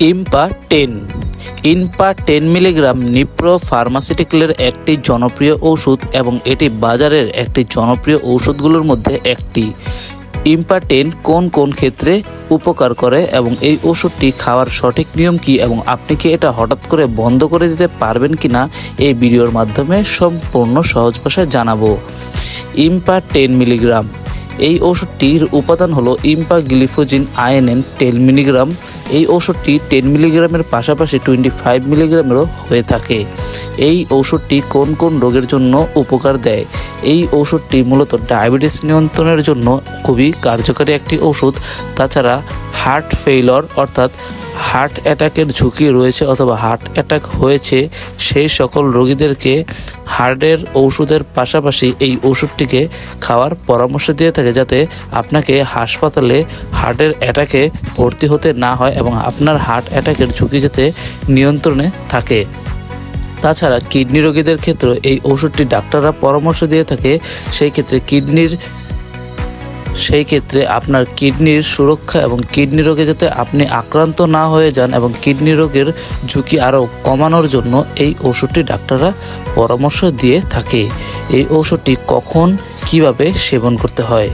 IMPA 10 IMPA 10 milligram Nipro ফার্মাসিউটিক্যালের একটি জনপ্রিয় ওষুধ এবং এটি বাজারের একটি জনপ্রিয় ওষুধগুলোর মধ্যে একটি। ইম্পা 10 কোন কোন ক্ষেত্রে উপকার করে এবং এই ওষুধটি খাওয়ার সঠিক নিয়ম কি এবং আপনি কি এটা হঠাৎ করে বন্ধ করে দিতে পারবেন কিনা এই ভিডিওর মাধ্যমে সম্পূর্ণ সহজ ভাষায় জানাবো। ইম্পা 10 মিলিগ্রাম এই ওষুধটির উপাদান হলো ইম্পাগ্লিফোজিন আইএনএন 10 মিলিগ্রাম। এই ওষুধটি 10 মিলিগ্রামের পাশাপাশি 25 মিলিগ্রামেরও হয়ে থাকে। এই ওষুধটি কোন কোন রোগের জন্য উপকার দেয়? এই ওষুধটি মূলত ডায়াবেটিস নিয়ন্ত্রণের জন্য খুবই কার্যকারী একটি ওষুধ। তাছাড়া হার্ট ফেইলর অর্থাৎ হার্ট অ্যাটাকের ঝুঁকি রয়েছে অথবা হার্ট অ্যাটাক হয়েছে সেই সকল রোগীদেরকে হার্টের ওষুধের পাশাপাশি এই ওষুধটিকে খাওয়ার পরামর্শ দিয়ে থাকে, যাতে আপনাকে হাসপাতালে হার্টের অ্যাটাকে ভর্তি হতে না হয় এবং আপনার হার্ট অ্যাটাকের ঝুঁকি যাতে নিয়ন্ত্রণে থাকে। তাছাড়া কিডনি রোগীদের ক্ষেত্রে এই ওষুধটি ডাক্তাররা পরামর্শ দিয়ে থাকে। সেই ক্ষেত্রে আপনার কিডনির সুরক্ষা এবং কিডনি রোগে যাতে আপনি আক্রান্ত না হয়ে যান এবং কিডনি রোগের ঝুঁকি আরও কমানোর জন্য এই ওষুধটি ডাক্তাররা পরামর্শ দিয়ে থাকে। এই ওষুধটি কখন কিভাবে সেবন করতে হয়?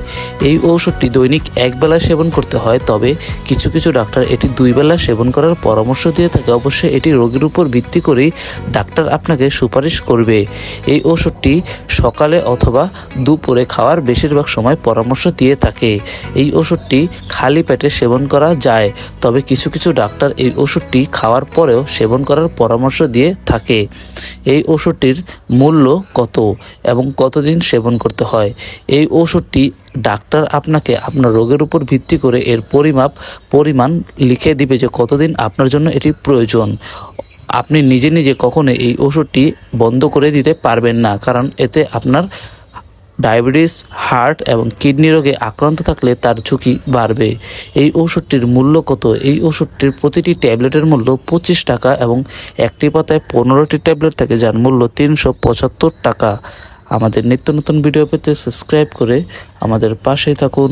এই ওষুধটি দৈনিক একবেলা সেবন করতে হয়, তবে কিছু কিছু ডাক্তার এটি 2 বেলা সেবন করার পরামর্শ দিয়ে থাকে। অবশ্যই এটি রোগীর উপর ভিত্তি করেই ডাক্তার আপনাকে সুপারিশ করবে। এই ওষুধটি সকালে অথবা দুপুরে খাওয়ার বেশিরভাগ সময় পরামর্শ দিয়ে থাকে। এই ওষুধটি খালি পেটে সেবন করা যায়, তবে কিছু কিছু ডাক্তার এই ওষুধটি খাওয়ার পরেও সেবন করার পরামর্শ দিয়ে থাকে। এই ওষুধটির মূল্য কত এবং কতদিন সেবন করতে হয়? এই ওষুধটি ডাক্তার আপনাকে আপনার রোগের উপর ভিত্তি করে এর পরিমাণ লিখে দিবে যে কতদিন আপনার জন্য এটি প্রয়োজন। আপনি নিজে নিজে কখনো এই ওষুধটি বন্ধ করে দিতে পারবেন না, কারণ এতে আপনার ডায়াবেটিস, হার্ট এবং কিডনি রোগে আক্রান্ত থাকলে তার ঝুঁকি বাড়বে। এই ওষুধটির মূল্য কত? এই ওষুধটির প্রতিটি ট্যাবলেটের মূল্য 25 টাকা এবং একটি পাতায় 15টি ট্যাবলেট থাকে, যার মূল্য 375 টাকা। আমাদের নিত্য নতুন ভিডিও পেতে সাবস্ক্রাইব করে আমাদের পাশে থাকুন।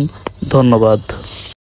ধন্যবাদ।